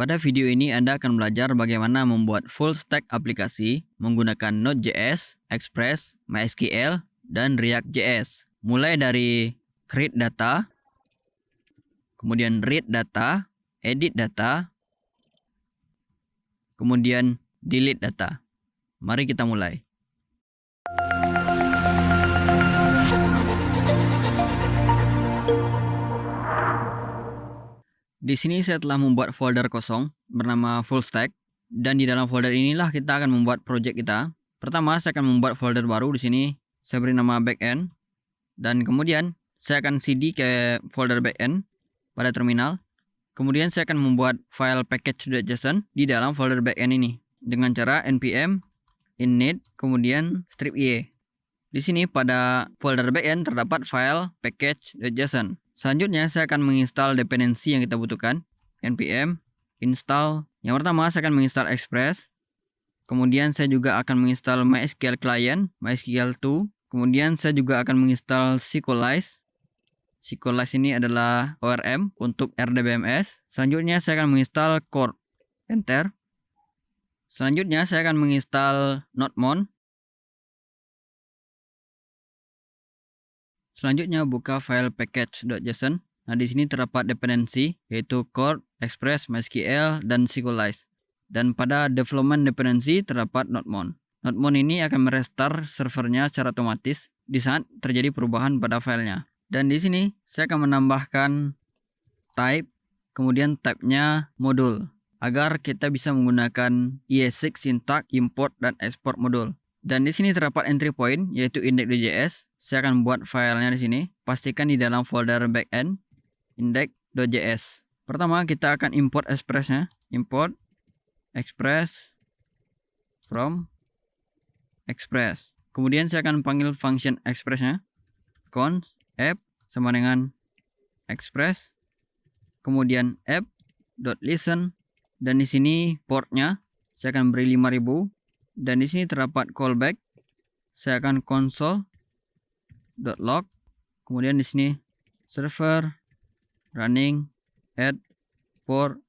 Pada video ini Anda akan belajar bagaimana membuat full stack aplikasi menggunakan Node.js, Express, MySQL, dan React.js. Mulai dari create data, kemudian read data, edit data, kemudian delete data. Mari kita mulai. Di sini saya telah membuat folder kosong bernama full stack, dan di dalam folder inilah kita akan membuat project kita. Pertama, saya akan membuat folder baru di sini. Saya beri nama backend, dan kemudian saya akan cd ke folder backend pada terminal. Kemudian saya akan membuat file package.json di dalam folder backend ini dengan cara npm init kemudian strip ie. Di sini pada folder backend terdapat file package.json. Selanjutnya saya akan menginstal dependensi yang kita butuhkan. npm install. Yang pertama saya akan menginstal Express. Kemudian saya juga akan menginstal MySQL client, MySQL 2. Kemudian saya juga akan menginstal SQLize. SQLize ini adalah ORM untuk RDBMS. Selanjutnya saya akan menginstal Core. Enter. Selanjutnya saya akan menginstal Nodemon. Selanjutnya buka file package.json. Nah, di sini terdapat dependensi yaitu Core, Express, MySQL, dan SQLize. Dan pada development dependency terdapat Nodemon. Nodemon ini akan merestart servernya secara otomatis di saat terjadi perubahan pada filenya. Dan di sini saya akan menambahkan type, kemudian type-nya modul, agar kita bisa menggunakan ES6 syntax import dan export modul. Dan di sini terdapat entry point yaitu index.js. Saya akan buat filenya di sini. Pastikan di dalam folder backend index.js. Pertama kita akan import Express-nya. Import Express from Express. Kemudian saya akan panggil function Express-nya. Const app sama dengan Express. Kemudian app.listen, dan di sini portnya saya akan beri 5000. Dan di sini terdapat callback. Saya akan console.log. Kemudian di sini server running at port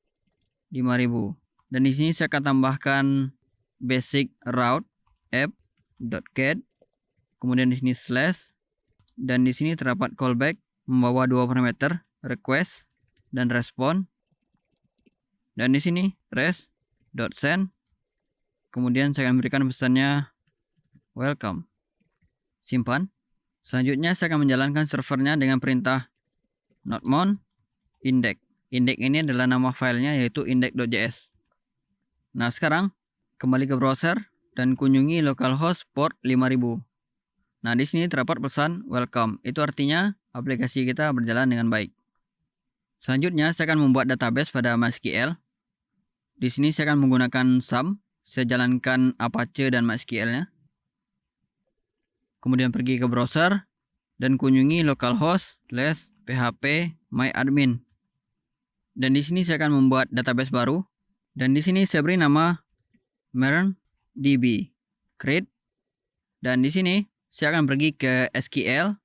5000. Dan di sini saya akan tambahkan basic route app.get. Kemudian di sini slash, dan di sini terdapat callback membawa dua parameter, request dan respond. Dan di sini res.send. Kemudian saya akan berikan pesannya welcome. Simpan. Selanjutnya saya akan menjalankan servernya dengan perintah nodemon index. Index ini adalah nama filenya yaitu index.js. Nah, sekarang kembali ke browser dan kunjungi localhost port 5000. Nah, di sini terdapat pesan welcome. Itu artinya aplikasi kita berjalan dengan baik. Selanjutnya saya akan membuat database pada MySQL. Di sini saya akan menggunakan sum. Saya jalankan Apache dan MySQL-nya. Kemudian pergi ke browser dan kunjungi localhost/php/myadmin. Dan di sini saya akan membuat database baru. Dan di sini saya beri nama MERNDB create. Dan di sini saya akan pergi ke SQL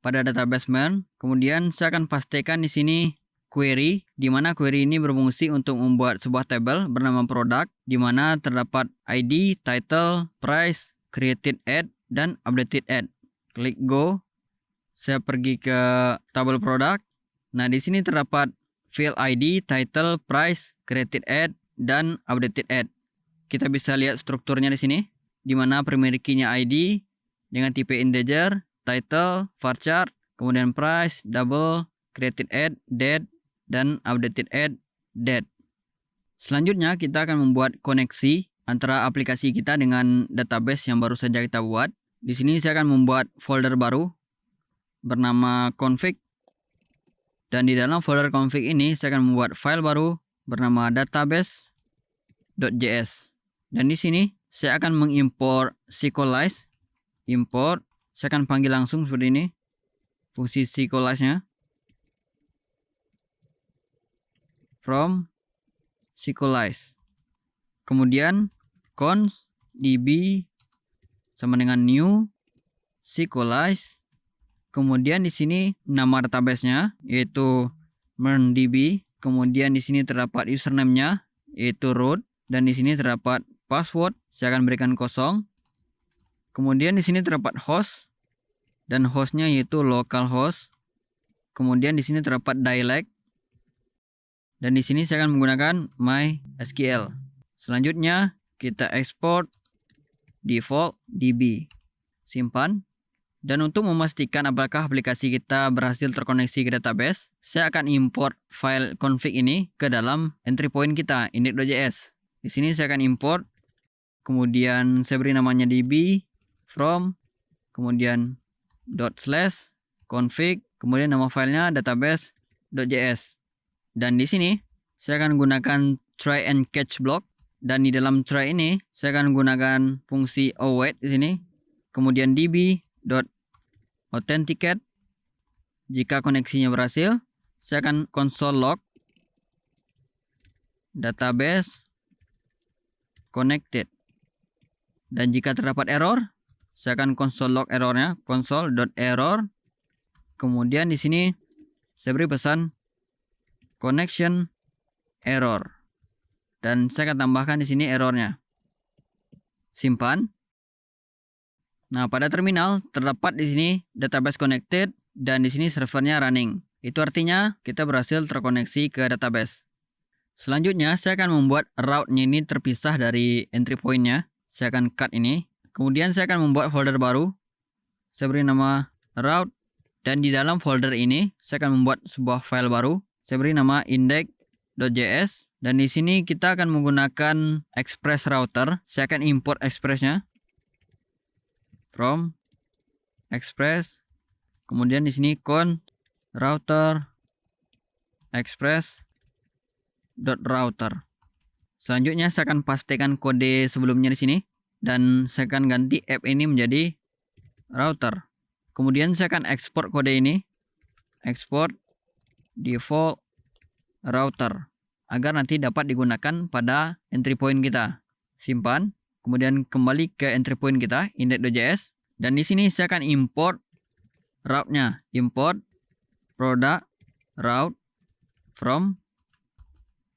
pada database MERN. Kemudian saya akan pastikan di sini query, di mana query ini berfungsi untuk membuat sebuah tabel bernama product, di mana terdapat ID, title, price, created ad, dan updated ad. Klik go. Saya pergi ke tabel product. Nah, di sini terdapat field ID, title, price, created ad, dan updated ad. Kita bisa lihat strukturnya di sini, di mana primary key-nya ID dengan tipe integer, title, varchar, kemudian price, double, created ad, date, dan updated ad, date. Selanjutnya kita akan membuat koneksi antara aplikasi kita dengan database yang baru saja kita buat. Di sini saya akan membuat folder baru bernama config. Dan di dalam folder config ini saya akan membuat file baru bernama database.js. Dan di sini saya akan mengimport SQLize. Import, saya akan panggil langsung seperti ini fungsi SQLize-nya. From SQLize. Kemudian const db sama dengan new SQLize. Kemudian di sini nama database-nya yaitu MERNDB. Kemudian di sini terdapat username-nya yaitu root, dan di sini terdapat password, saya akan berikan kosong. Kemudian di sini terdapat host, dan hostnya yaitu localhost. Kemudian di sini terdapat dialect, dan di sini saya akan menggunakan MySQL. Selanjutnya kita export default DB, simpan. Dan untuk memastikan apakah aplikasi kita berhasil terkoneksi ke database, saya akan import file config ini ke dalam entry point kita, index.js. Di sini saya akan import, kemudian saya beri namanya db from, kemudian ./config, kemudian nama filenya database.js. Dan di sini saya akan gunakan try and catch block, dan di dalam try ini saya akan gunakan fungsi await di sini. Kemudian db.authenticate. Jika koneksinya berhasil, saya akan console log database connected. Dan jika terdapat error, saya akan console log errornya, console.error. Kemudian di sini saya beri pesan connection error, dan saya akan tambahkan di sini errornya. Simpan. Nah, pada terminal terdapat di sini database connected, dan di sini servernya running. Itu artinya kita berhasil terkoneksi ke database. Selanjutnya saya akan membuat route-nya ini terpisah dari entry point-nya. Saya akan cut ini. Kemudian saya akan membuat folder baru. Saya beri nama route, dan di dalam folder ini saya akan membuat sebuah file baru. Saya beri nama index.js, dan di sini kita akan menggunakan express router. Saya akan import express-nya from express. Kemudian di sini router express.router. Selanjutnya saya akan pastikan kode sebelumnya di sini, dan saya akan ganti app ini menjadi router. Kemudian saya akan ekspor kode ini, export default router, agar nanti dapat digunakan pada entry point kita. Simpan. Kemudian kembali ke entry point kita, index.js, dan di sini saya akan import route-nya, import product route from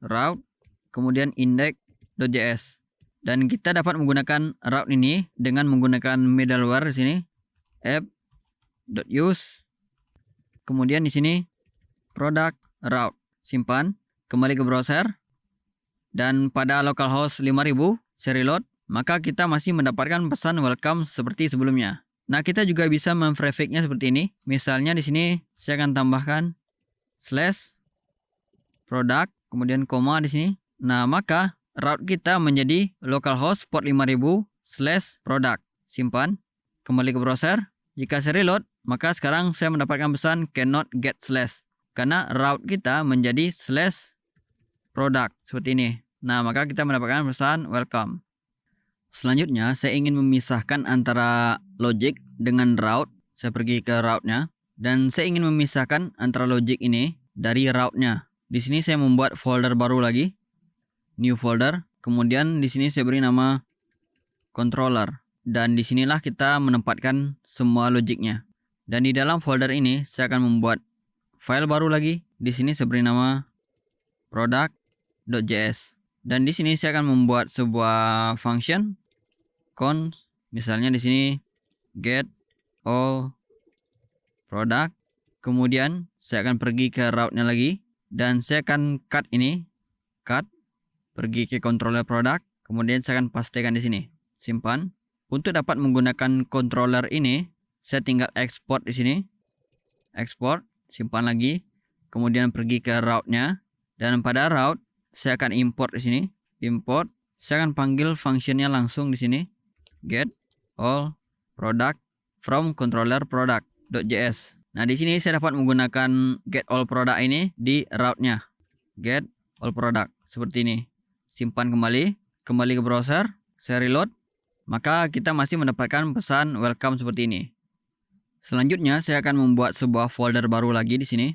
route, kemudian index.js. Dan kita dapat menggunakan route ini dengan menggunakan middleware di sini, app.use. Kemudian di sini product route. Simpan, kembali ke browser, dan pada localhost 5000 saya reload, maka kita masih mendapatkan pesan welcome seperti sebelumnya. Nah, kita juga bisa memprefix-nya seperti ini. Misalnya di sini saya akan tambahkan /product, kemudian koma di sini. Nah, maka route kita menjadi localhost port 5000/product. Simpan, kembali ke browser. Jika saya reload, maka sekarang saya mendapatkan pesan cannot get / karena route kita menjadi /product seperti ini. Nah, maka kita mendapatkan pesan welcome. Selanjutnya saya ingin memisahkan antara logic dengan route. Saya pergi ke route-nya, dan saya ingin memisahkan antara logic ini dari route-nya. Di sini saya membuat folder baru lagi, new folder. Kemudian di sini saya beri nama controller, dan disinilah kita menempatkan semua logiknya. Dan di dalam folder ini saya akan membuat file baru lagi. Di sini saya beri nama product.js, dan di sini saya akan membuat sebuah function const, misalnya di sini get all product. Kemudian saya akan pergi ke route-nya lagi, dan saya akan cut ini, cut, pergi ke controller product. Kemudian saya akan pastikan di sini. Simpan. Untuk dapat menggunakan controller ini, saya tinggal export di sini. Export, simpan lagi. Kemudian pergi ke route-nya, dan pada route saya akan import di sini. Import. Saya akan panggil fungsinya langsung di sini. Get all product from controller product.js. Nah, di sini saya dapat menggunakan get all product ini di route-nya. Get all product seperti ini. Simpan kembali ke browser, saya reload, maka kita masih mendapatkan pesan welcome seperti ini. Selanjutnya saya akan membuat sebuah folder baru lagi di sini,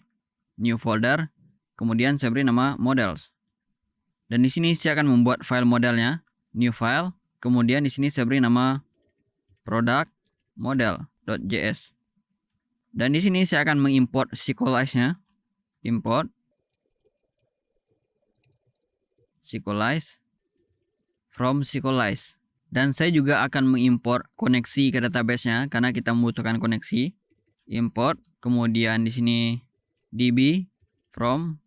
new folder. Kemudian saya beri nama models. Dan di sini saya akan membuat file modelnya, new file. Kemudian di sini saya beri nama product model.js. Dan di sini saya akan mengimport Sequelize-nya. Import. SQLize, from SQLize. Dan saya juga akan mengimport koneksi ke database-nya karena kita membutuhkan koneksi. Import, kemudian di sini db from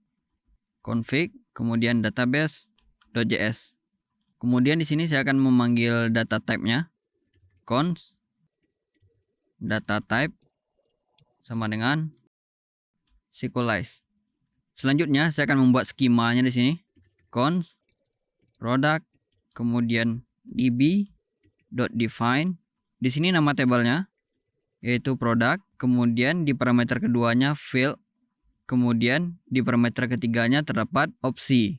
config, kemudian database.js. Kemudian di sini saya akan memanggil data type-nya const data type sama dengan SQLize. Selanjutnya saya akan membuat skemanya di sini. Const product, kemudian db.define. Di sini nama tabelnya yaitu product, kemudian di parameter keduanya field, kemudian di parameter ketiganya terdapat opsi.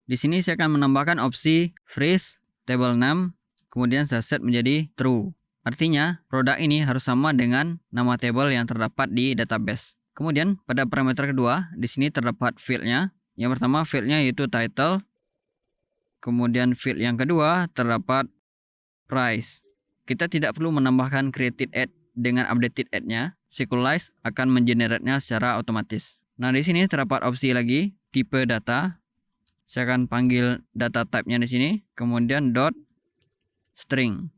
Di sini saya akan menambahkan opsi freeze table name, kemudian saya set menjadi true. Artinya produk ini harus sama dengan nama table yang terdapat di database. Kemudian pada parameter kedua di sini terdapat fieldnya. Yang pertama fieldnya yaitu title. Kemudian field yang kedua terdapat price. Kita tidak perlu menambahkan created add dengan updated add-nya. SQLize akan mengenerate-nya secara otomatis. Nah, di sini terdapat opsi lagi tipe data. Saya akan panggil data type-nya di sini, kemudian dot string.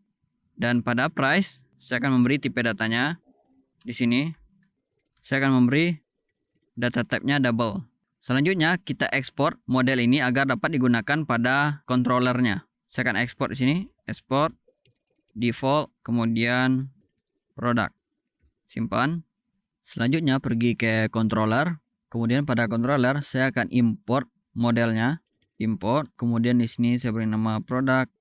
Dan pada price saya akan memberi tipe datanya di sini. Saya akan memberi data type-nya double. Selanjutnya kita ekspor model ini agar dapat digunakan pada controllernya. Saya akan ekspor di sini, export default, kemudian product. Simpan. Selanjutnya pergi ke controller. Kemudian pada controller saya akan import modelnya. Import, kemudian di sini saya beri nama product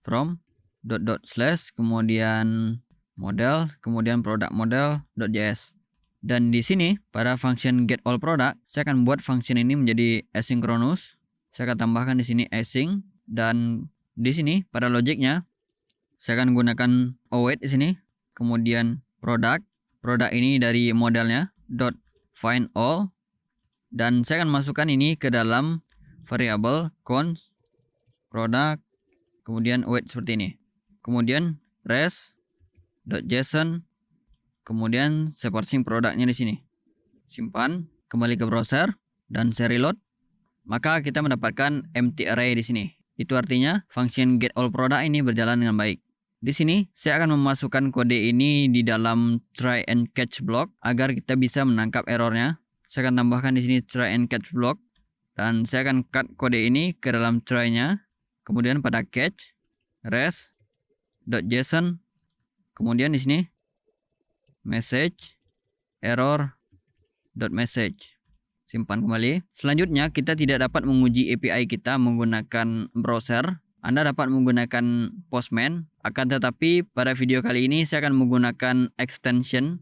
from // kemudian model, kemudian product model.js. Dan di sini pada function getAllProduct saya akan buat function ini menjadi asynchronous. Saya akan tambahkan di sini async, dan di sini pada logiknya saya akan gunakan await di sini. Kemudian product ini dari modelnya find all, dan saya akan masukkan ini ke dalam variable const product, kemudian await seperti ini. Kemudian res.json, kemudian saya parsing produknya di sini. Simpan, kembali ke browser dan saya reload. Maka kita mendapatkan empty array di sini. Itu artinya function getAllProduct ini berjalan dengan baik. Di sini saya akan memasukkan kode ini di dalam try and catch block agar kita bisa menangkap errornya. Saya akan tambahkan di sini try and catch block, dan saya akan cut kode ini ke dalam try-nya. Kemudian pada catch res.json, kemudian di sini message error.message. Simpan kembali. Selanjutnya kita tidak dapat menguji API kita menggunakan browser. Anda dapat menggunakan Postman, akan tetapi pada video kali ini saya akan menggunakan extension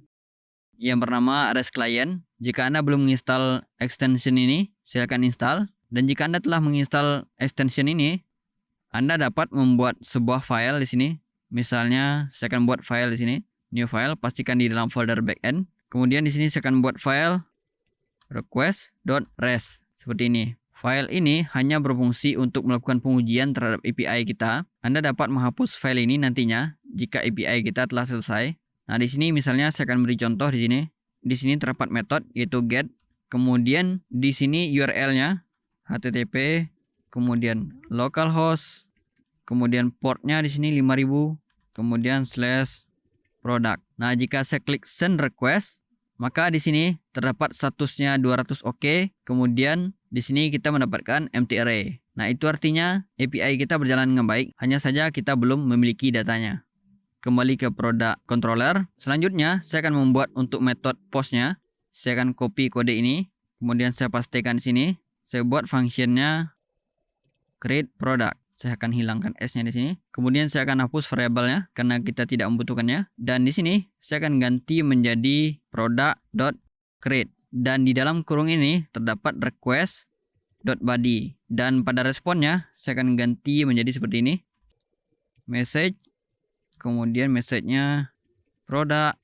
yang bernama REST Client. Jika Anda belum menginstal extension ini, silakan install. Dan jika Anda telah menginstal extension ini, Anda dapat membuat sebuah file di sini. Misalnya saya akan buat file di sini, new file, pastikan di dalam folder backend. Kemudian di sini saya akan buat file request.rest seperti ini. File ini hanya berfungsi untuk melakukan pengujian terhadap API kita. Anda dapat menghapus file ini nantinya jika API kita telah selesai. Nah, di sini misalnya saya akan beri contoh di sini. Di sini terdapat metode yaitu get. Kemudian di sini URL-nya http, kemudian localhost, kemudian portnya di sini 5000, kemudian /product. Nah, jika saya klik send request, maka di sini terdapat statusnya 200 OK. Kemudian di sini kita mendapatkan empty array. Nah, itu artinya API kita berjalan dengan baik. Hanya saja kita belum memiliki datanya. Kembali ke product controller. Selanjutnya saya akan membuat untuk metode postnya. Saya akan copy kode ini. Kemudian saya pastikan di sini. Saya buat functionnya create product. Saya akan hilangkan S-nya di sini. Kemudian saya akan hapus variabelnya karena kita tidak membutuhkannya. Dan di sini saya akan ganti menjadi product.create. Dan di dalam kurung ini terdapat request.body. Dan pada responnya saya akan ganti menjadi seperti ini. Message. Kemudian message-nya product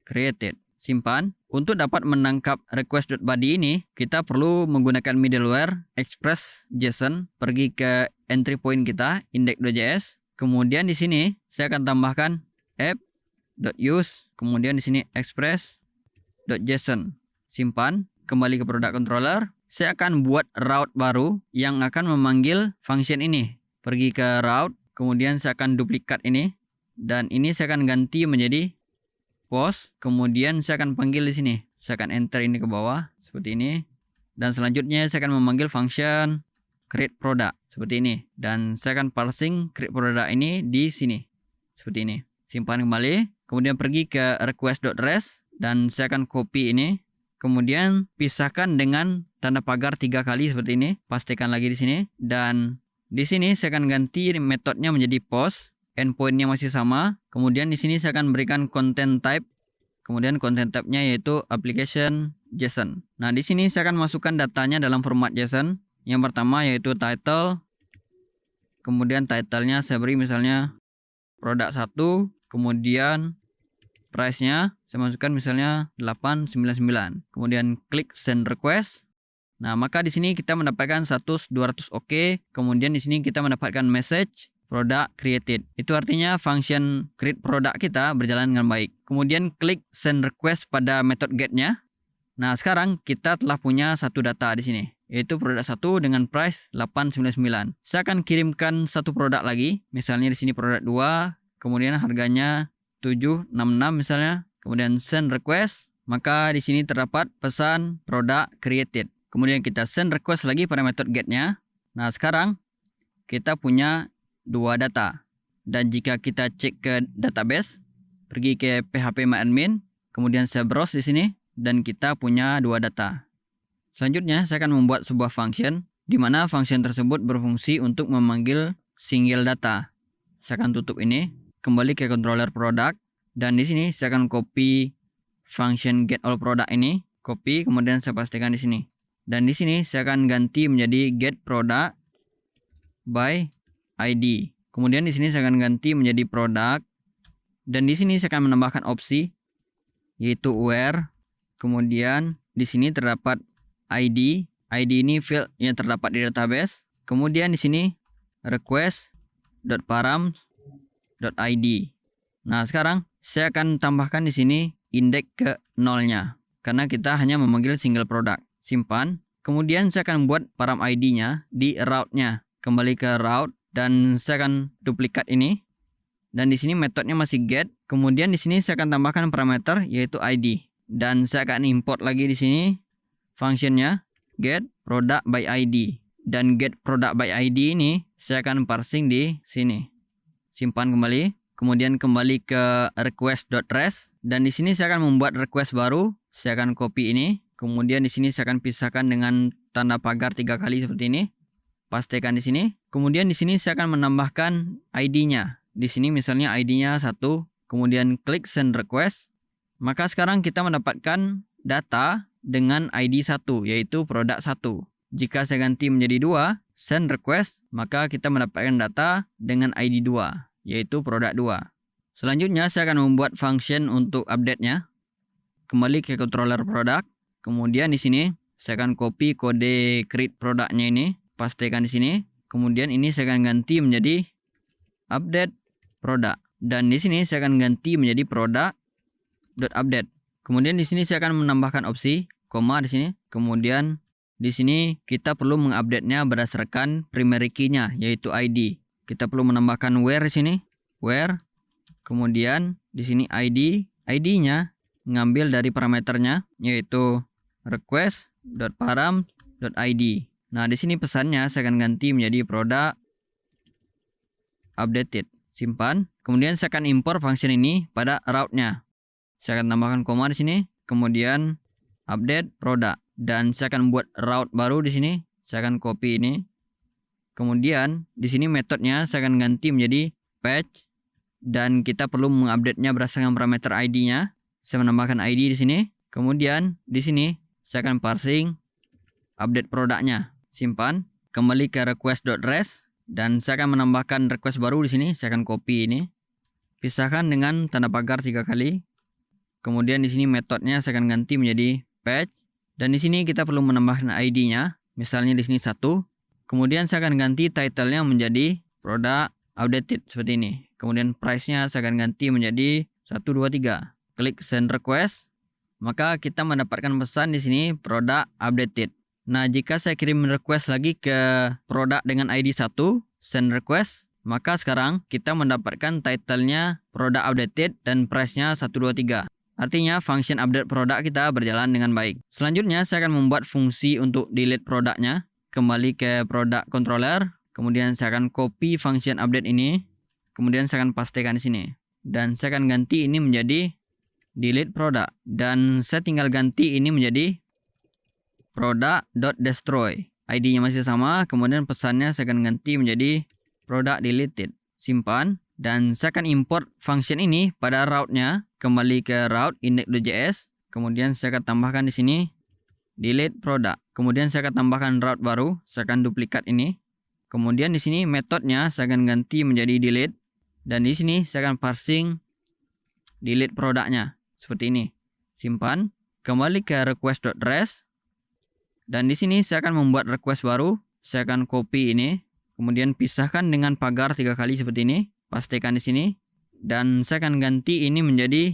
created. Simpan. Untuk dapat menangkap request.body ini, kita perlu menggunakan middleware express.json. Pergi ke entry point kita, index.js. Kemudian di sini saya akan tambahkan app.use. Kemudian di sini express.json. Simpan, kembali ke product controller. saya akan buat route baru yang akan memanggil function ini. Pergi ke route, kemudian saya akan duplikat ini. Dan ini saya akan ganti menjadi post. Kemudian saya akan panggil di sini. Saya akan enter ini ke bawah, seperti ini. Dan selanjutnya saya akan memanggil function create product, seperti ini. Dan saya akan parsing create product ini di sini, seperti ini. Simpan kembali. Kemudian pergi ke request.res. Dan saya akan copy ini. Kemudian pisahkan dengan tanda pagar 3 kali seperti ini. Pastikan lagi di sini. Dan di sini saya akan ganti metodenya menjadi post. Endpointnya masih sama. Kemudian di sini saya akan berikan content type. Kemudian content type-nya yaitu application JSON. Nah, di sini saya akan masukkan datanya dalam format JSON. Yang pertama yaitu title. Kemudian title-nya saya beri misalnya produk 1. Kemudian price-nya saya masukkan misalnya 899. Kemudian klik send request. Nah, maka di sini kita mendapatkan status 200 OK. Kemudian di sini kita mendapatkan message product created. Itu artinya function create product kita berjalan dengan baik. Kemudian klik send request pada method get-nya. Nah, sekarang kita telah punya satu data di sini, yaitu produk 1 dengan price 899. Saya akan kirimkan satu produk lagi. Misalnya di sini produk 2, kemudian harganya 766 misalnya, kemudian send request, maka di sini terdapat pesan product created. Kemudian kita send request lagi pada method get-nya. Nah, sekarang kita punya 2 data. Dan jika kita cek ke database, pergi ke phpMyAdmin, kemudian saya browse di sini dan kita punya 2 data. Selanjutnya saya akan membuat sebuah function di mana function tersebut berfungsi untuk memanggil single data. Saya akan tutup ini. Kembali ke controller product, dan di sini saya akan copy function get all product ini, copy, kemudian saya pastikan di sini. Dan di sini saya akan ganti menjadi get product by ID. Kemudian di sini saya akan ganti menjadi product, dan di sini saya akan menambahkan opsi yaitu where. Kemudian di sini terdapat ID. ID ini field yang terdapat di database. Kemudian di sini request.params .id. Nah, sekarang saya akan tambahkan di sini indeks ke 0-nya karena kita hanya memanggil single product. Simpan. Kemudian saya akan buat param ID-nya di route-nya. Kembali ke route dan saya akan duplikat ini. Dan di sini metodenya masih get. Kemudian di sini saya akan tambahkan parameter yaitu ID. Dan saya akan import lagi di sini functionnya get product by ID. Dan get product by ID ini saya akan parsing di sini. Simpan kembali, kemudian kembali ke request.res, dan di sini saya akan membuat request baru. Saya akan copy ini, kemudian di sini saya akan pisahkan dengan tanda pagar 3 kali seperti ini. Pastikan di sini. Kemudian di sini saya akan menambahkan ID-nya. Di sini misalnya ID-nya 1, kemudian klik send request. Maka sekarang kita mendapatkan data dengan ID 1, yaitu produk 1. Jika saya ganti menjadi 2, send request, maka kita mendapatkan data dengan ID 2, yaitu produk 2. Selanjutnya saya akan membuat function untuk update-nya. Kembali ke controller product. Kemudian di sini saya akan copy kode create product-nya ini, pastikan di sini. Kemudian ini saya akan ganti menjadi update product. Dan di sini saya akan ganti menjadi product.update. Kemudian di sini saya akan menambahkan opsi koma di sini. Kemudian di sini kita perlu mengupdate-nya berdasarkan primary key-nya yaitu ID. Kita perlu menambahkan where di sini, where. Kemudian di sini ID, ID-nya ngambil dari parameternya yaitu request.params.id. Nah, di sini pesannya saya akan ganti menjadi product updated. Simpan. Kemudian saya akan import function ini pada route-nya. Saya akan tambahkan koma di sini, kemudian update product. Dan saya akan buat route baru di sini. Saya akan copy ini. Kemudian di sini metodenya saya akan ganti menjadi patch. Dan kita perlu mengupdate-nya berdasarkan parameter ID-nya. Saya menambahkan ID di sini. Kemudian di sini saya akan parsing update produknya. Simpan. Kembali ke request.res. Dan saya akan menambahkan request baru di sini. Saya akan copy ini. Pisahkan dengan tanda pagar 3 kali. Kemudian di sini metodenya saya akan ganti menjadi patch. Dan di sini kita perlu menambahkan ID-nya. Misalnya di sini 1. Kemudian saya akan ganti title-nya menjadi product updated seperti ini. Kemudian price-nya saya akan ganti menjadi 123. Klik send request. Maka kita mendapatkan pesan di sini product updated. Nah, jika saya kirim request lagi ke produk dengan ID 1, send request, maka sekarang kita mendapatkan title-nya product updated dan price-nya 123. Artinya function update produk kita berjalan dengan baik. Selanjutnya saya akan membuat fungsi untuk delete produknya. Kembali ke product controller, kemudian saya akan copy function update ini, kemudian saya akan pastekan di sini. Dan saya akan ganti ini menjadi delete product, dan saya tinggal ganti ini menjadi product.destroy. ID-nya masih sama, kemudian pesannya saya akan ganti menjadi product deleted. Simpan, dan saya akan import function ini pada route-nya. Kembali ke route index.js, kemudian saya akan tambahkan di sini delete product. Kemudian saya akan tambahkan route baru, saya akan duplikat ini. Kemudian di sini metodenya saya akan ganti menjadi delete, dan di sini saya akan parsing delete produknya seperti ini. Simpan, kembali ke request.res, dan di sini saya akan membuat request baru. Saya akan copy ini, kemudian pisahkan dengan pagar 3 kali seperti ini, pastikan di sini, dan saya akan ganti ini menjadi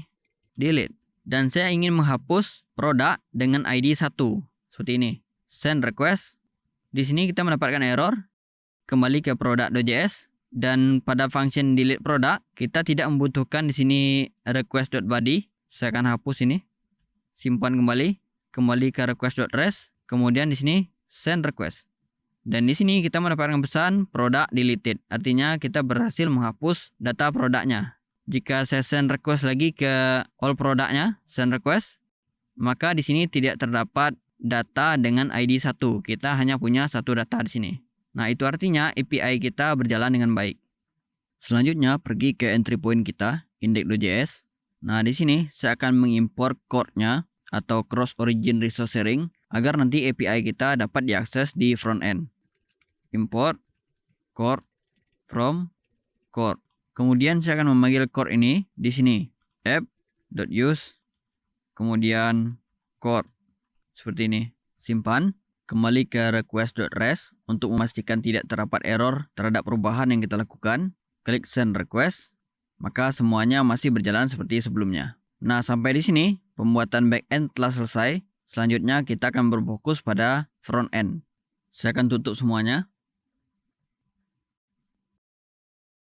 delete. Dan saya ingin menghapus produk dengan ID 1 seperti ini. Send request. Di sini kita mendapatkan error. Kembali ke product.js, dan pada function delete product kita tidak membutuhkan di sini request.body. Saya akan hapus ini. Simpan kembali ke request.res, kemudian di sini send request. Dan di sini kita mendapatkan pesan product deleted. Artinya kita berhasil menghapus data produknya. Jika saya send request lagi ke all produknya, send request, maka di sini tidak terdapat data dengan ID 1. Kita hanya punya satu data di sini. Nah, itu artinya API kita berjalan dengan baik. Selanjutnya pergi ke entry point kita, index.js. Nah, di sini saya akan mengimport core-nya atau cross origin resource sharing agar nanti API kita dapat diakses di front end. Import core from core. Kemudian saya akan memanggil core ini di sini app.use, kemudian core seperti ini. Simpan, kembali ke request.res untuk memastikan tidak terdapat error terhadap perubahan yang kita lakukan. Klik send request, maka semuanya masih berjalan seperti sebelumnya. Nah, sampai di sini pembuatan backend telah selesai. Selanjutnya kita akan berfokus pada front end. Saya akan tutup semuanya.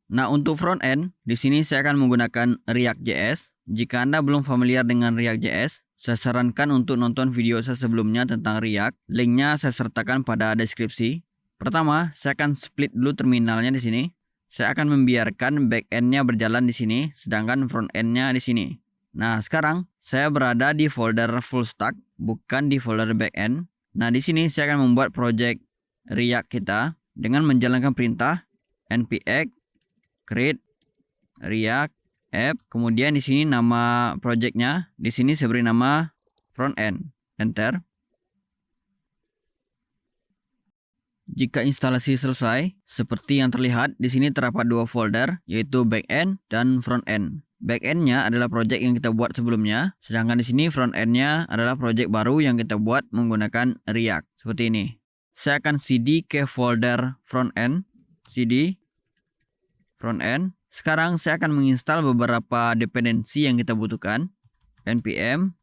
Nah, untuk front end, di sini saya akan menggunakan React.js. Jika Anda belum familiar dengan React.js, saya sarankan untuk nonton video saya sebelumnya tentang React. Linknya saya sertakan pada deskripsi. Pertama, saya akan split dulu terminalnya di sini. Saya akan membiarkan backend-nya berjalan di sini, sedangkan front end-nya di sini. Nah, sekarang saya berada di folder full stack, bukan di folder backend. Nah, di sini saya akan membuat project React kita dengan menjalankan perintah npx create React app. Kemudian di sini nama projectnya, di sini saya beri nama front end. Enter. Jika instalasi selesai, seperti yang terlihat di sini terdapat dua folder, yaitu backend dan front end. Backend-nya adalah project yang kita buat sebelumnya, sedangkan di sini front end-nya adalah project baru yang kita buat menggunakan React. Seperti ini. Saya akan cd ke folder front end, cd front end. Sekarang saya akan menginstal beberapa dependensi yang kita butuhkan. npm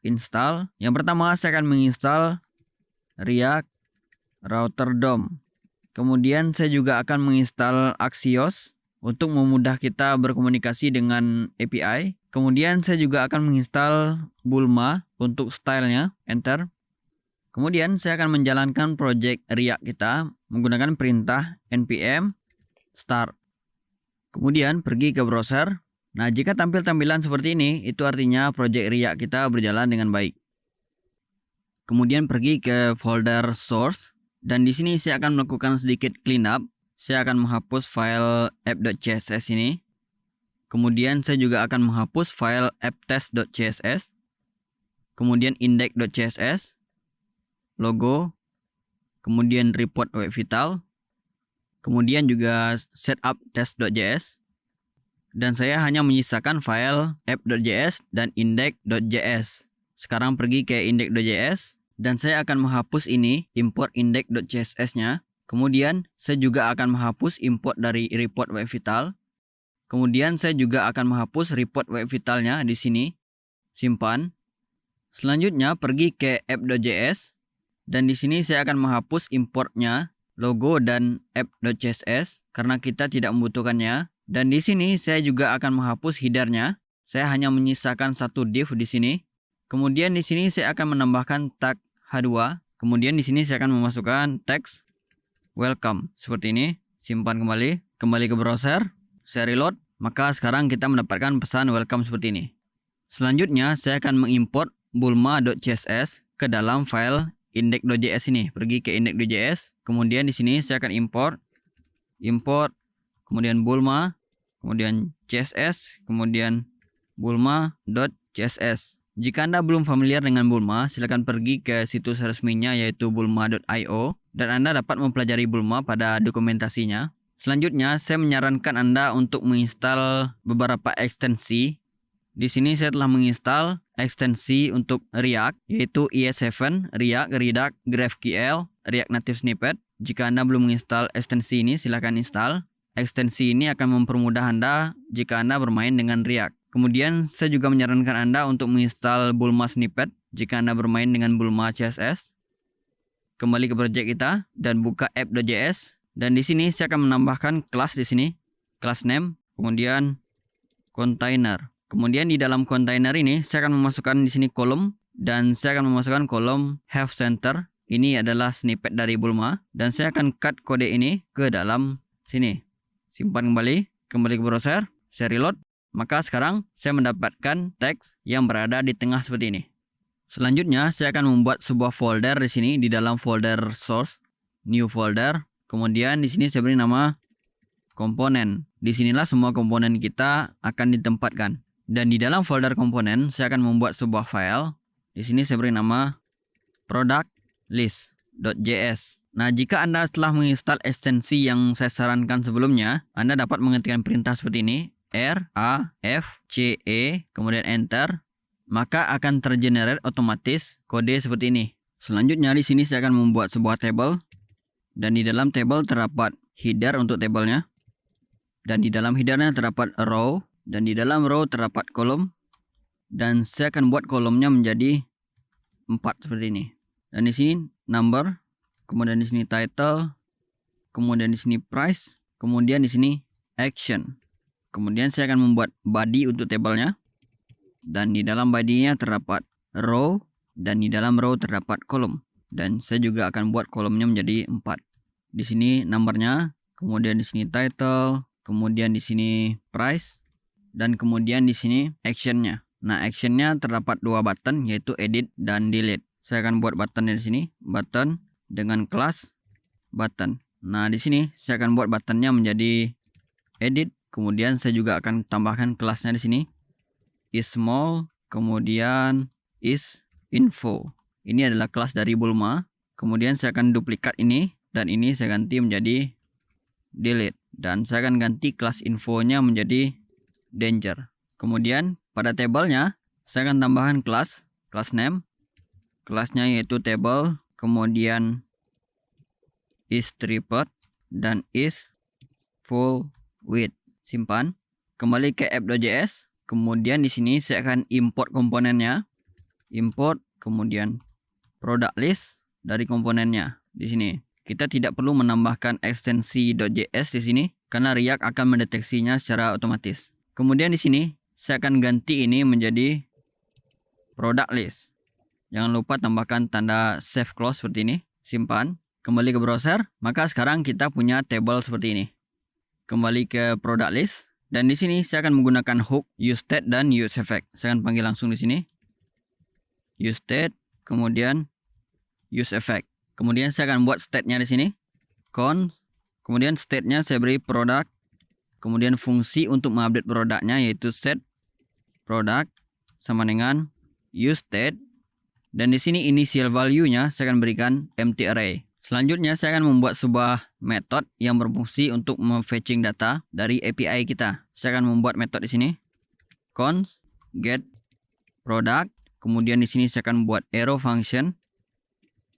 install. Yang pertama saya akan menginstal React Router DOM. Kemudian saya juga akan menginstal Axios untuk memudahkan kita berkomunikasi dengan API. Kemudian saya juga akan menginstal Bulma untuk stylenya. Enter. Kemudian saya akan menjalankan project React kita menggunakan perintah npm start. Kemudian pergi ke browser. Nah, jika tampil tampilan seperti ini, itu artinya project React kita berjalan dengan baik. Kemudian pergi ke folder source, dan di sini saya akan melakukan sedikit cleanup. Saya akan menghapus file app.css ini. Kemudian saya juga akan menghapus file apptest.css. Kemudian index.css, logo, kemudian report web vital, kemudian juga setup test.js, dan saya hanya menyisakan file app.js dan index.js. Sekarang pergi ke index.js, dan saya akan menghapus ini, import index.css-nya. Kemudian saya juga akan menghapus import dari report web vital. Kemudian saya juga akan menghapus report web vitalnya di sini. Simpan. Selanjutnya pergi ke app.js. Dan di sini saya akan menghapus importnya logo dan app.css karena kita tidak membutuhkannya. Dan di sini saya juga akan menghapus headernya. Saya hanya menyisakan satu div di sini. Kemudian di sini saya akan menambahkan tag H2. Kemudian di sini saya akan memasukkan teks welcome seperti ini. Simpan kembali ke browser, saya reload. Maka sekarang kita mendapatkan pesan welcome seperti ini. Selanjutnya saya akan mengimport bulma.css ke dalam file index.js ini. Pergi ke index.js. Kemudian di sini saya akan import, kemudian bulma, kemudian css, kemudian bulma.css. Jika Anda belum familiar dengan Bulma, silakan pergi ke situs resminya yaitu bulma.io dan Anda dapat mempelajari Bulma pada dokumentasinya. Selanjutnya, saya menyarankan Anda untuk menginstal beberapa ekstensi. Di sini saya telah menginstal ekstensi untuk React yaitu ES7, React, Redux, GraphQL, React Native Snippet. Jika Anda belum menginstal ekstensi ini, silakan install. Ekstensi ini akan mempermudah Anda jika Anda bermain dengan React. Kemudian saya juga menyarankan Anda untuk menginstal Bulma Snippet jika Anda bermain dengan Bulma CSS. Kembali ke project kita dan buka app.js. Dan di sini saya akan menambahkan kelas di sini, class name, kemudian container. Kemudian di dalam container ini saya akan memasukkan di sini kolom dan saya akan memasukkan kolom have center. Ini adalah snippet dari Bulma dan saya akan cut kode ini ke dalam sini. Simpan kembali ke browser, saya reload. Maka sekarang saya mendapatkan teks yang berada di tengah seperti ini. Selanjutnya saya akan membuat sebuah folder di sini di dalam folder source, new folder. Kemudian di sini saya beri nama komponen. Disinilah semua komponen kita akan ditempatkan. Dan di dalam folder komponen saya akan membuat sebuah file. Di sini saya beri nama product list.js. Nah, jika Anda telah menginstal ekstensi yang saya sarankan sebelumnya, Anda dapat mengetikkan perintah seperti ini. R-A-F-C-E, kemudian enter, maka akan tergenerate otomatis kode seperti ini. Selanjutnya di sini saya akan membuat sebuah table dan di dalam table terdapat header untuk tabelnya dan di dalam headernya terdapat row dan di dalam row terdapat kolom dan saya akan buat kolomnya menjadi 4 seperti ini. Dan di sini number, kemudian di sini title, kemudian di sini price, kemudian di sini action. Kemudian saya akan membuat body untuk tabelnya. Dan di dalam body-nya terdapat row. Dan di dalam row terdapat kolom. Dan saya juga akan buat kolomnya menjadi 4. Di sini numbernya. Kemudian di sini title. Kemudian di sini price. Dan kemudian di sini actionnya. Nah, actionnya terdapat 2 button yaitu edit dan delete. Saya akan buat buttonnya di sini. Button dengan kelas button. Nah, di sini saya akan buat buttonnya menjadi edit. Kemudian saya juga akan tambahkan kelasnya di sini. Is small, kemudian is info. Ini adalah kelas dari Bulma. Kemudian saya akan duplikat ini dan ini saya ganti menjadi delete dan saya akan ganti kelas infonya menjadi danger. Kemudian pada tabelnya saya akan tambahkan kelas name. Kelasnya yaitu table, kemudian is stripped dan is full width. Simpan, kembali ke app.js. Kemudian di sini saya akan import komponennya. Import, kemudian product list dari komponennya. Di sini kita tidak perlu menambahkan ekstensi .js di sini karena React akan mendeteksinya secara otomatis. Kemudian di sini saya akan ganti ini menjadi product list. Jangan lupa tambahkan tanda save clause seperti ini. Simpan, kembali ke browser. Maka sekarang kita punya table seperti ini. Kembali ke product list dan di sini saya akan menggunakan hook, useState dan useEffect. Saya akan panggil langsung di sini. useState, kemudian useEffect. Kemudian saya akan buat state-nya di sini. Const, kemudian state-nya saya beri product. Kemudian fungsi untuk mengupdate produknya yaitu set product sama dengan useState. Dan di sini initial value-nya saya akan berikan empty array. Selanjutnya saya akan membuat sebuah metode yang berfungsi untuk memfetching data dari API kita. Saya akan membuat metode di sini. Const get product. Kemudian di sini saya akan buat arrow function.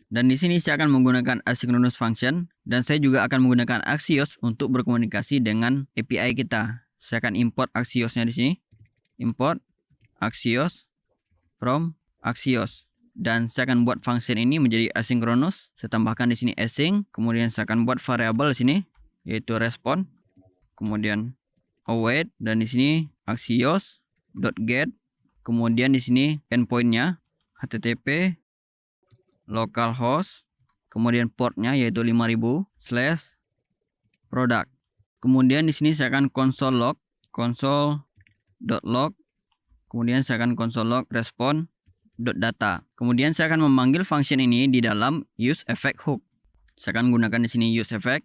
Dan di sini saya akan menggunakan asynchronous function dan saya juga akan menggunakan Axios untuk berkomunikasi dengan API kita. Saya akan import Axios-nya di sini. Import Axios from Axios. dan saya akan buat function ini menjadi asynchronous. Saya tambahkan di sini async, kemudian saya akan buat variabel di sini yaitu respon, kemudian await, dan di sini axios.get, kemudian di sini endpointnya http localhost, kemudian portnya yaitu 5000/product. Kemudian di sini saya akan console.log, kemudian saya akan console.log respon.data. Kemudian saya akan memanggil function ini di dalam use effect hook. Saya akan gunakan di sini use effect,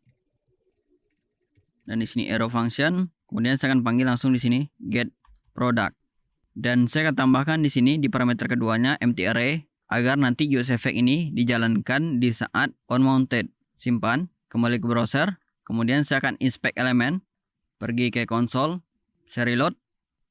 dan di sini arrow function. Kemudian saya akan panggil langsung di sini get product. Dan saya akan tambahkan di sini di parameter keduanya empty array agar nanti use effect ini dijalankan di saat on mounted. Simpan, kembali ke browser. Kemudian saya akan inspect elemen, pergi ke console, saya reload.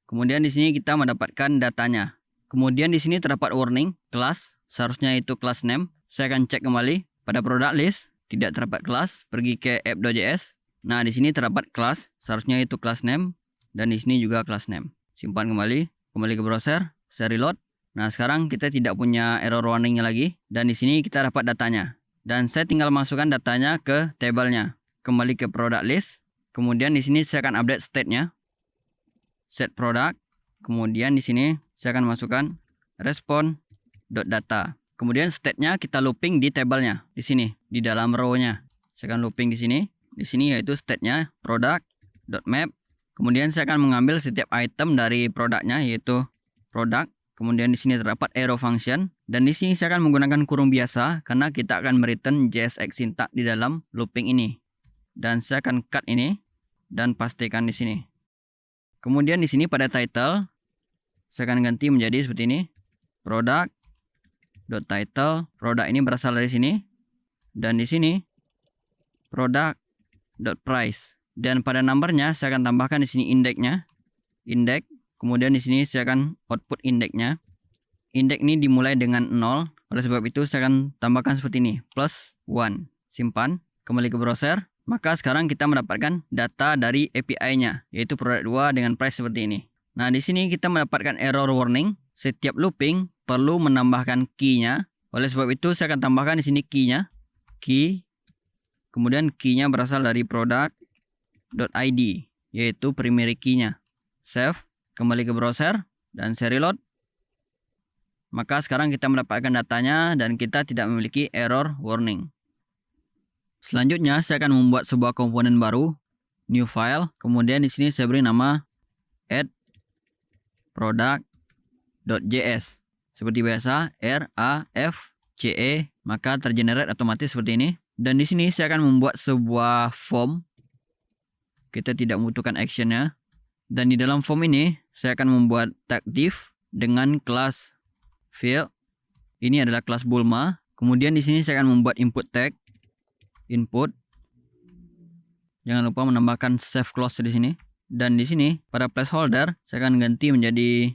Kemudian di sini kita mendapatkan datanya. Kemudian di sini terdapat warning kelas, seharusnya itu class name. Saya akan cek kembali pada product list, tidak terdapat kelas, pergi ke app.js. Nah, di sini terdapat kelas, seharusnya itu class name, dan di sini juga class name. Simpan kembali ke browser, saya reload. Nah, sekarang kita tidak punya error warningnya lagi, dan di sini kita dapat datanya. Dan saya tinggal masukkan datanya ke tabelnya. Kembali ke product list, kemudian di sini saya akan update state-nya, set product. Kemudian di sini saya akan masukkan respon.data. Kemudian state-nya kita looping di tabelnya, di sini, di dalam row-nya. Saya akan looping di sini. Di sini yaitu state-nya product.map. Kemudian saya akan mengambil setiap item dari produknya yaitu product. Kemudian di sini terdapat arrow function, dan di sini saya akan menggunakan kurung biasa karena kita akan mereturn JSX syntax di dalam looping ini. Dan saya akan cut ini dan pastikan di sini. Kemudian di sini pada title saya akan ganti menjadi seperti ini. Product.title. Product ini berasal dari sini. Dan di sini product.price. Dan pada numbernya saya akan tambahkan di sini indexnya. Index. Kemudian di sini saya akan output indexnya. Indeks ini dimulai dengan 0. Oleh sebab itu saya akan tambahkan seperti ini. +1. Simpan. Kembali ke browser. Maka sekarang kita mendapatkan data dari API-nya. Yaitu product 2 dengan price seperti ini. Nah, di sini kita mendapatkan error warning. Setiap looping perlu menambahkan key-nya. Oleh sebab itu saya akan tambahkan di sini key-nya. Key. Kemudian key-nya berasal dari product.id. Yaitu primary key-nya. Save. Kembali ke browser dan saya reload. Maka sekarang kita mendapatkan datanya dan kita tidak memiliki error warning. Selanjutnya saya akan membuat sebuah komponen baru, new file. Kemudian di sini saya beri nama add product.js. Seperti biasa RAFCE, maka tergenerate otomatis seperti ini. Dan di sini saya akan membuat sebuah form. Kita tidak membutuhkan actionnya. Dan di dalam form ini saya akan membuat tag div dengan kelas field. Ini adalah kelas Bulma. Kemudian di sini saya akan membuat input tag input. Jangan lupa menambahkan save clause di sini. Dan di sini pada placeholder saya akan ganti menjadi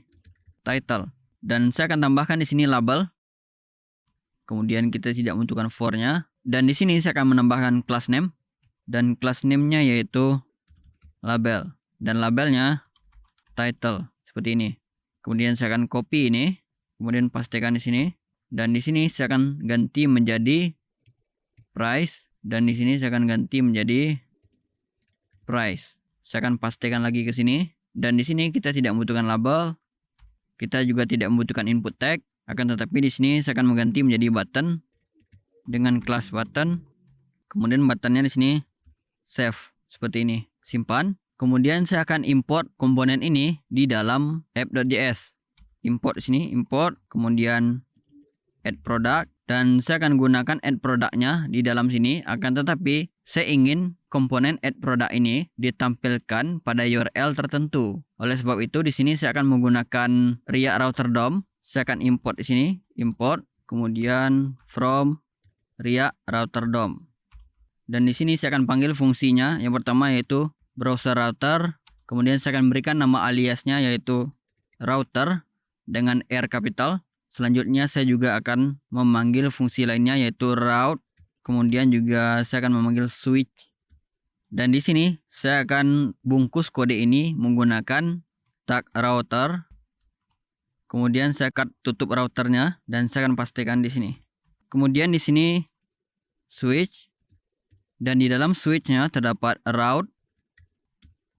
title. Dan saya akan tambahkan di sini label. Kemudian kita tidak membutuhkan for-nya. Dan di sini saya akan menambahkan class name. Dan class name-nya yaitu label. Dan labelnya title seperti ini. Kemudian saya akan copy ini, kemudian pastikan di sini. Dan di sini saya akan ganti menjadi price, dan di sini saya akan ganti menjadi price. Saya akan pastikan lagi ke sini. Dan di sini kita tidak membutuhkan label. Kita juga tidak membutuhkan input tag. Akan tetapi di sini saya akan mengganti menjadi button dengan kelas button. Kemudian buttonnya di sini save seperti ini. Simpan. Kemudian saya akan import komponen ini di dalam app.js. Import di sini, import, kemudian add product, dan saya akan gunakan add product-nya di dalam sini. Akan tetapi saya ingin komponen add product ini ditampilkan pada URL tertentu. Oleh sebab itu di sini saya akan menggunakan React Router DOM. Saya akan import di sini, import, kemudian from React Router DOM. Dan di sini saya akan panggil fungsinya. Yang pertama yaitu browser router. Kemudian saya akan berikan nama aliasnya yaitu router dengan R capital. Selanjutnya saya juga akan memanggil fungsi lainnya yaitu route. Kemudian juga saya akan memanggil switch. Dan di sini saya akan bungkus kode ini menggunakan tag router. Kemudian saya akan tutup routernya dan saya akan pastikan di sini. Kemudian di sini switch, dan di dalam switchnya terdapat route,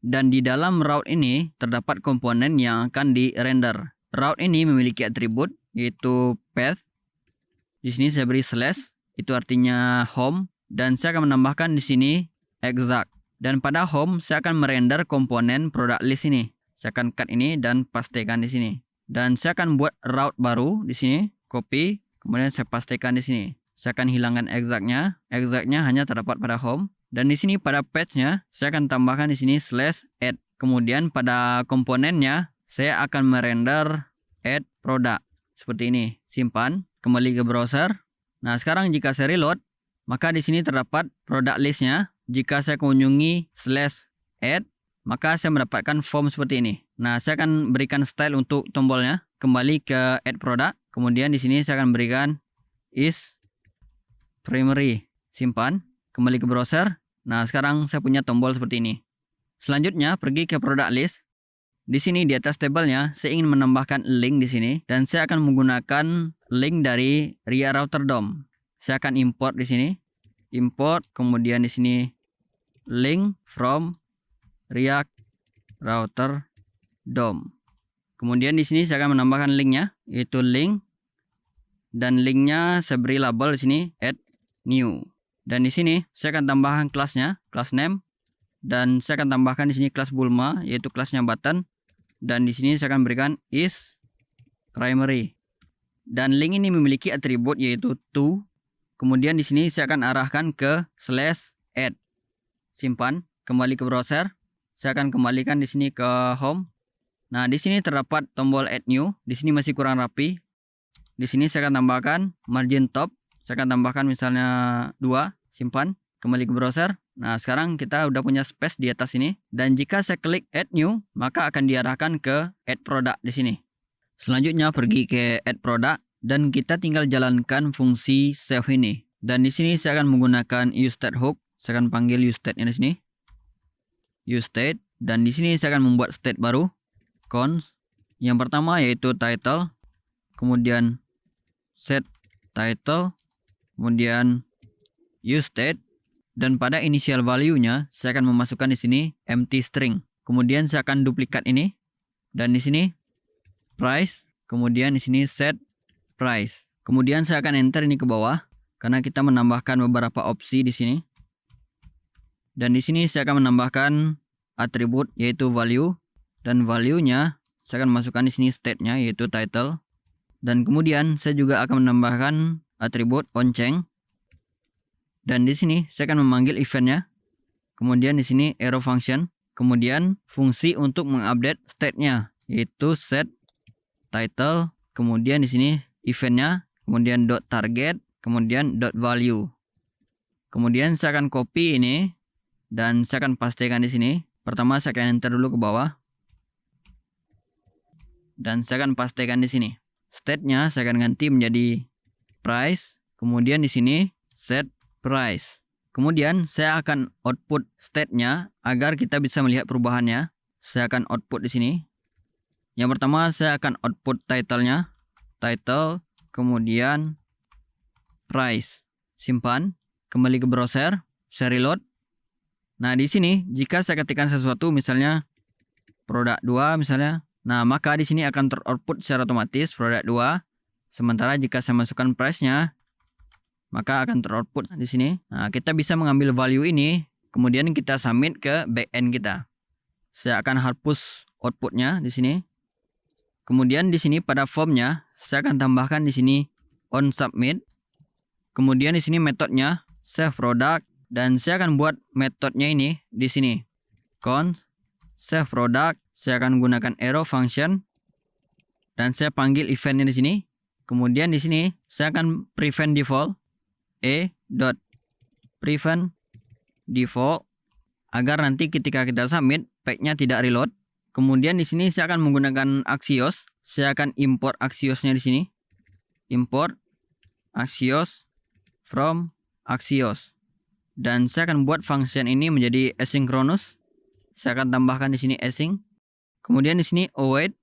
dan di dalam route ini terdapat komponen yang akan di-render. Route ini memiliki atribut yaitu path. Di sini saya beri slash, itu artinya home, dan saya akan menambahkan di sini exact. Dan pada home saya akan merender komponen product list ini. Saya akan cut ini dan pastikan di sini. Dan saya akan buat route baru di sini, copy, kemudian saya pastikan di sini. Saya akan hilangkan exactnya. Exactnya hanya terdapat pada home. Dan di sini pada page-nya saya akan tambahkan di sini /add. Kemudian pada komponennya saya akan merender add product seperti ini. Simpan, kembali ke browser. Nah, sekarang jika saya reload, maka di sini terdapat product list-nya. Jika saya kunjungi /add, maka saya mendapatkan form seperti ini. Nah, saya akan berikan style untuk tombolnya. Kembali ke add product. Kemudian di sini saya akan berikan is primary. Simpan. Kembali ke browser. Nah, sekarang saya punya tombol seperti ini. Selanjutnya, pergi ke product list. Di sini di atas tabelnya, saya ingin menambahkan link di sini. Dan saya akan menggunakan link dari Ria Router DOM. Saya akan import di sini. Import. Kemudian di sini link from React Router DOM. Kemudian di sini saya akan menambahkan linknya, yaitu link, dan linknya saya beri label di sini add new. Dan di sini saya akan tambahkan kelasnya, class name, dan saya akan tambahkan di sini kelas Bulma, yaitu kelasnya button, dan di sini saya akan berikan is primary. Dan link ini memiliki atribut yaitu to. Kemudian di sini saya akan arahkan ke /add. Simpan, kembali ke browser. Saya akan kembalikan di sini ke home. Nah, di sini terdapat tombol add new. Di sini masih kurang rapi. Di sini saya akan tambahkan margin top. Saya akan tambahkan misalnya 2. Simpan, kembali ke browser. Nah, sekarang kita udah punya space di atas ini. Dan jika saya klik add new, maka akan diarahkan ke add product di sini. Selanjutnya pergi ke add product dan kita tinggal jalankan fungsi save ini. Dan di sini saya akan menggunakan useStateHook. Saya akan panggil useState-nya di sini. useState, dan di sini saya akan membuat state baru. Const. Yang pertama yaitu title. Kemudian set title. Kemudian useState, dan pada initial value-nya saya akan memasukkan di sini empty string. Kemudian saya akan duplikat ini, dan di sini price, kemudian di sini set price. Kemudian saya akan enter ini ke bawah karena kita menambahkan beberapa opsi di sini. Dan di sini saya akan menambahkan atribut yaitu value, dan value-nya saya akan masukkan di sini state-nya yaitu title. Dan kemudian saya juga akan menambahkan atribut onChange. Dan di sini saya akan memanggil event-nya. Kemudian di sini arrow function. Kemudian fungsi untuk mengupdate state-nya yaitu set title. Kemudian di sini event-nya. Kemudian .target. Kemudian .value. Kemudian saya akan copy ini dan saya akan pastikan di sini. Pertama saya akan enter dulu ke bawah. Dan saya akan pastikan di sini. State-nya saya akan ganti menjadi price. Kemudian di sini set price. Kemudian saya akan output state-nya agar kita bisa melihat perubahannya. Saya akan output di sini. Yang pertama saya akan output title-nya. Title, kemudian price. Simpan, kembali ke browser, saya reload. Nah, di sini jika saya ketikkan sesuatu misalnya produk 2 misalnya, nah maka di sini akan teroutput secara otomatis produk 2. Sementara jika saya masukkan price-nya, maka akan teroutput di sini. Nah, kita bisa mengambil value ini, kemudian kita submit ke backend kita. Saya akan hapus outputnya di sini. Kemudian di sini pada formnya, saya akan tambahkan di sini on submit. Kemudian di sini metodenya save product, dan saya akan buat metodenya ini di sini. Const save product, saya akan gunakan arrow function, dan saya panggil eventnya di sini. Kemudian di sini saya akan prevent default prevent default agar nanti ketika kita submit pack-nya tidak reload. Kemudian di sini saya akan menggunakan Axios. Saya akan import Axios-nya di sini. Import Axios from Axios. Dan saya akan buat function ini menjadi asynchronous. Saya akan tambahkan di sini async. Kemudian di sini await.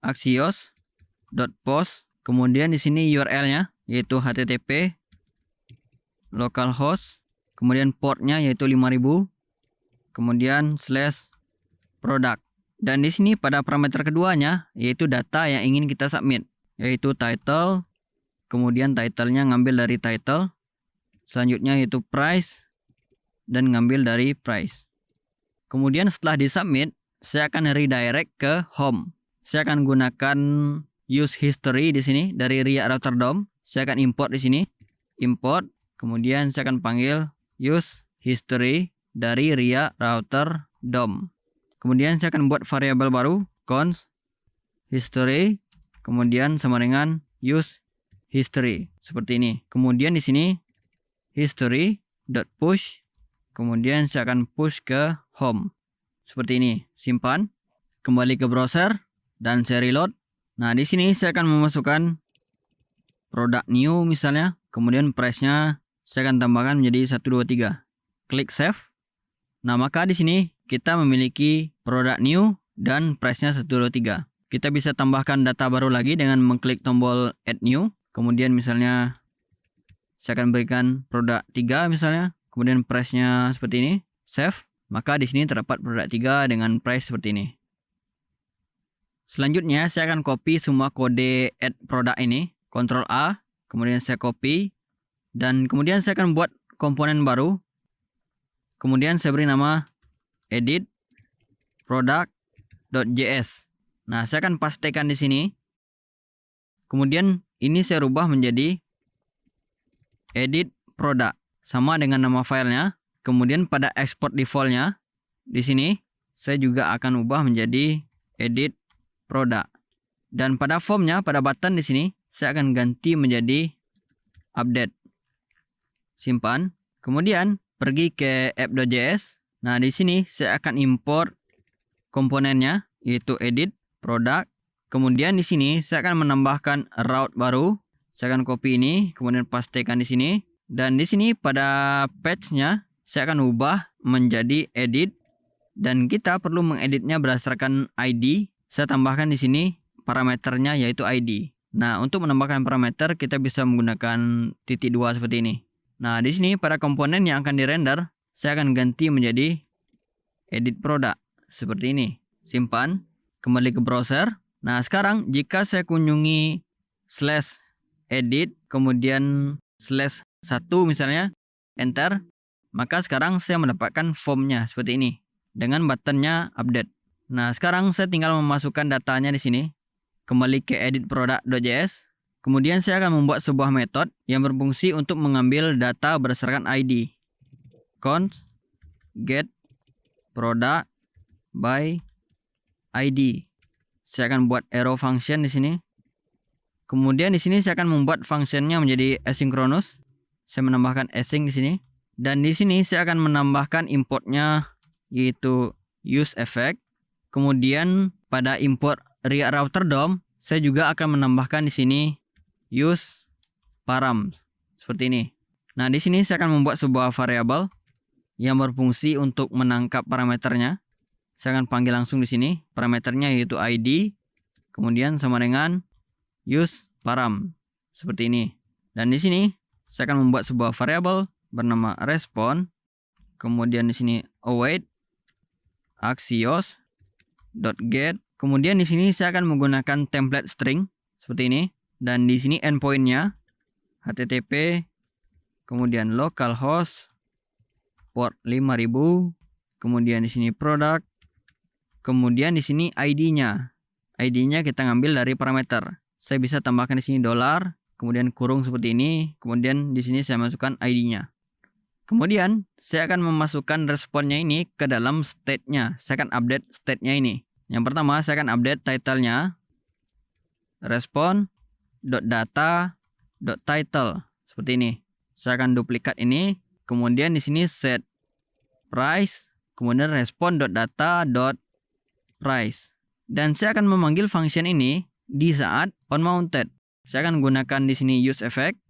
axios.post. Kemudian di sini URL-nya yaitu http localhost, kemudian portnya yaitu 5000, kemudian /product. Dan di sini pada parameter keduanya yaitu data yang ingin kita submit, yaitu title, kemudian titlenya ngambil dari title, selanjutnya yaitu price dan ngambil dari price. Kemudian setelah disubmit, saya akan redirect ke home. Saya akan gunakan use history di sini dari React Router DOM. Saya akan import di sini, import, kemudian saya akan panggil use history dari React Router DOM. Kemudian saya akan buat variabel baru, const history, kemudian sama dengan use history seperti ini. Kemudian di sini history.push, kemudian saya akan push ke home seperti ini. Simpan, kembali ke browser dan saya reload. Nah, di sini saya akan memasukkan product new misalnya, kemudian price-nya saya akan tambahkan menjadi 123. Klik save. Nah, maka di sini kita memiliki product new dan price-nya 123. Kita bisa tambahkan data baru lagi dengan mengklik tombol add new. Kemudian misalnya saya akan berikan produk 3 misalnya, kemudian price-nya seperti ini, save. Maka di sini terdapat produk 3 dengan price seperti ini. Selanjutnya saya akan copy semua kode add product ini, Ctrl A, kemudian saya copy, dan kemudian saya akan buat komponen baru. Kemudian saya beri nama edit product.js. Nah, saya akan pastekan di sini. Kemudian ini saya rubah menjadi edit product sama dengan nama filenya. Kemudian pada export defaultnya di sini saya juga akan ubah menjadi edit product. Dan pada formnya, pada button di sini saya akan ganti menjadi update. Simpan. Kemudian pergi ke app.js. Nah, di sini saya akan import komponennya yaitu edit product. Kemudian di sini saya akan menambahkan route baru. Saya akan copy ini, kemudian pastekan di sini. Dan di sini pada page-nya saya akan ubah menjadi edit, dan kita perlu mengeditnya berdasarkan ID. Saya tambahkan di sini parameternya yaitu ID. Nah, untuk menambahkan parameter kita bisa menggunakan titik 2 seperti ini. Nah, di sini pada komponen yang akan dirender saya akan ganti menjadi edit product seperti ini. Simpan, kembali ke browser. Nah, sekarang jika saya kunjungi /edit kemudian /1 misalnya, enter, maka sekarang saya mendapatkan formnya seperti ini dengan buttonnya update. Nah, sekarang saya tinggal memasukkan datanya di sini. Kembali ke edit product.js. Kemudian saya akan membuat sebuah metode yang berfungsi untuk mengambil data berdasarkan ID. Const get product by ID. Saya akan buat arrow function di sini. Kemudian di sini saya akan membuat functionnya menjadi asynchronous. Saya menambahkan async di sini. Dan di sini saya akan menambahkan importnya yaitu use effect. Kemudian pada import React Router DOM saya juga akan menambahkan di sini use param seperti ini. Nah, di sini saya akan membuat sebuah variabel yang berfungsi untuk menangkap parameternya. Saya akan panggil langsung di sini parameternya yaitu ID, kemudian sama dengan use param seperti ini. Dan di sini saya akan membuat sebuah variabel bernama respond. Kemudian di sini await axios.get. Kemudian di sini saya akan menggunakan template string seperti ini, dan di sini endpoint-nya http, kemudian localhost port 5000, kemudian di sini product, kemudian di sini ID-nya. ID-nya kita ngambil dari parameter. Saya bisa tambahkan di sini $, kemudian kurung seperti ini, kemudian di sini saya masukkan ID-nya. Kemudian saya akan memasukkan responnya ini ke dalam state-nya. Saya akan update state-nya ini. Yang pertama saya akan update title-nya respond.data.title seperti ini. Saya akan duplikat ini, kemudian di sini set price, kemudian respond.data.price. Dan saya akan memanggil function ini di saat onMounted. Saya akan gunakan di sini use effect,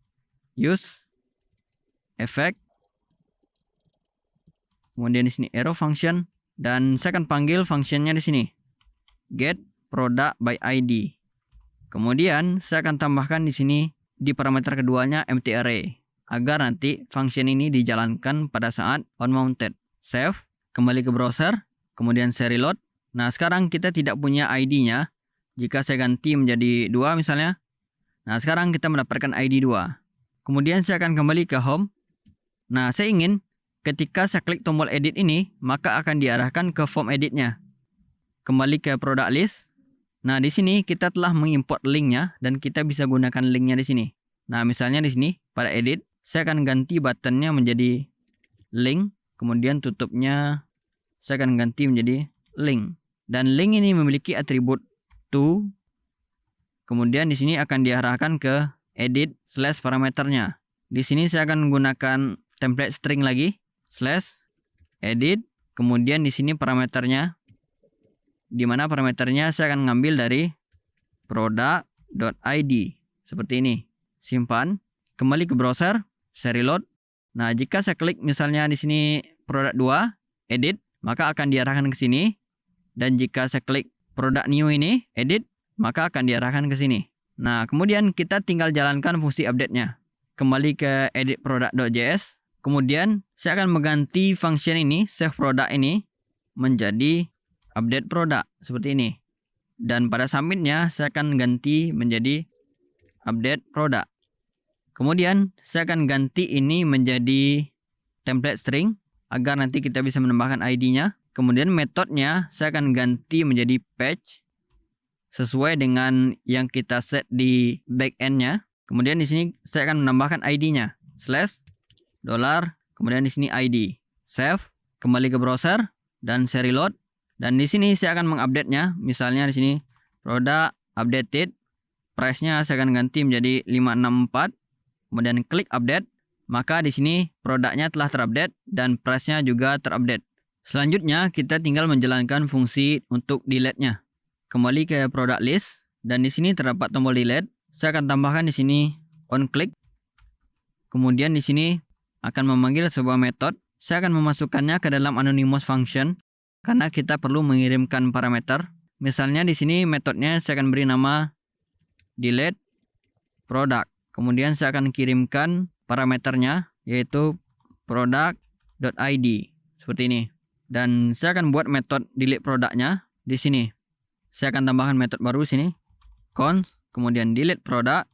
kemudian di sini arrow function, dan saya akan panggil functionnya di sini get product by ID. Kemudian saya akan tambahkan di sini di parameter keduanya empty array agar nanti function ini dijalankan pada saat on mounted. Save, kembali ke browser, kemudian saya reload. Nah, sekarang kita tidak punya ID-nya. Jika saya ganti menjadi 2 misalnya. Nah, sekarang kita mendapatkan ID 2. Kemudian saya akan kembali ke home. Nah, saya ingin ketika saya klik tombol edit ini, maka akan diarahkan ke form editnya. Kembali ke product list. Nah, di sini kita telah mengimport linknya dan kita bisa gunakan linknya di sini. Nah, misalnya di sini pada edit, saya akan ganti buttonnya menjadi link, kemudian tutupnya saya akan ganti menjadi link. Dan link ini memiliki atribut to. Kemudian di sini akan diarahkan ke edit / parameternya. Di sini saya akan menggunakan template string lagi / edit, kemudian di sini parameternya, di mana parameternya saya akan ngambil dari product.id seperti ini. Simpan, kembali ke browser, saya reload. Nah, jika saya klik misalnya di sini product 2, edit, maka akan diarahkan ke sini. Dan jika saya klik product new ini, edit, maka akan diarahkan ke sini. Nah, kemudian kita tinggal jalankan fungsi update-nya. Kembali ke edit product.js. Kemudian saya akan mengganti function ini, save product ini, menjadi update product seperti ini. Dan pada submit-nya saya akan ganti menjadi update product. Kemudian saya akan ganti ini menjadi template string agar nanti kita bisa menambahkan ID-nya. Kemudian metodenya saya akan ganti menjadi page sesuai dengan yang kita set di backend-nya. Kemudian di sini saya akan menambahkan ID-nya $, kemudian di sini ID. Save, kembali ke browser dan saya reload. Dan di sini saya akan mengupdate-nya. Misalnya di sini product updated, price-nya saya akan ganti menjadi 564. Kemudian klik update, maka di sini produknya telah terupdate dan price-nya juga terupdate. Selanjutnya kita tinggal menjalankan fungsi untuk delete-nya. Kembali ke product list dan di sini terdapat tombol delete. Saya akan tambahkan di sini on click. Kemudian di sini akan memanggil sebuah metode. Saya akan memasukkannya ke dalam anonymous function karena kita perlu mengirimkan parameter. Misalnya di sini metodenya saya akan beri nama delete product. Kemudian saya akan kirimkan parameternya yaitu product.id seperti ini. Dan saya akan buat metode delete produknya di sini. Saya akan tambahkan metode baru sini, const, kemudian delete product,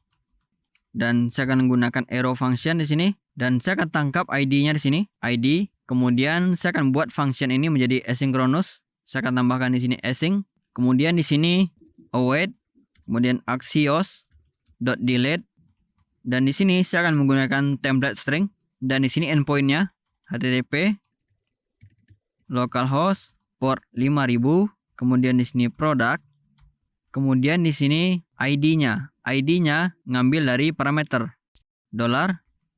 dan saya akan menggunakan arrow function di sini. Dan saya akan tangkap ID-nya di sini, ID. Kemudian saya akan buat function ini menjadi asynchronous. Saya akan tambahkan di sini async. Kemudian di sini await, kemudian axios.delete. Dan di sini saya akan menggunakan template string dan di sini endpoint-nya http localhost port 5000, kemudian di sini product, kemudian di sini ID-nya. ID-nya ngambil dari parameter $,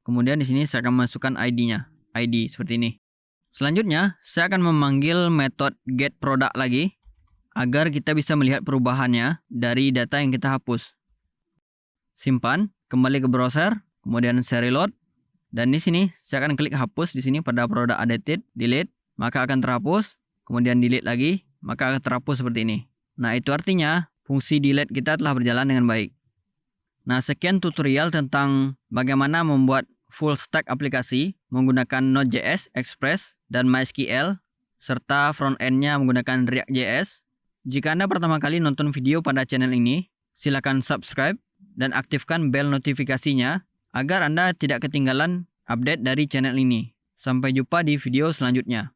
kemudian di sini saya akan masukkan ID-nya, ID seperti ini. Selanjutnya, saya akan memanggil metode getProduct lagi agar kita bisa melihat perubahannya dari data yang kita hapus. Simpan, kembali ke browser, kemudian saya reload, dan di sini saya akan klik hapus di sini pada product updated, delete, maka akan terhapus, kemudian delete lagi, maka akan terhapus seperti ini. Nah, itu artinya fungsi delete kita telah berjalan dengan baik. Nah, sekian tutorial tentang bagaimana membuat full stack aplikasi menggunakan Node.js, Express, dan MySQL, serta front end-nya menggunakan React.js. Jika Anda pertama kali nonton video pada channel ini, silakan subscribe dan aktifkan bel notifikasinya agar Anda tidak ketinggalan update dari channel ini. Sampai jumpa di video selanjutnya.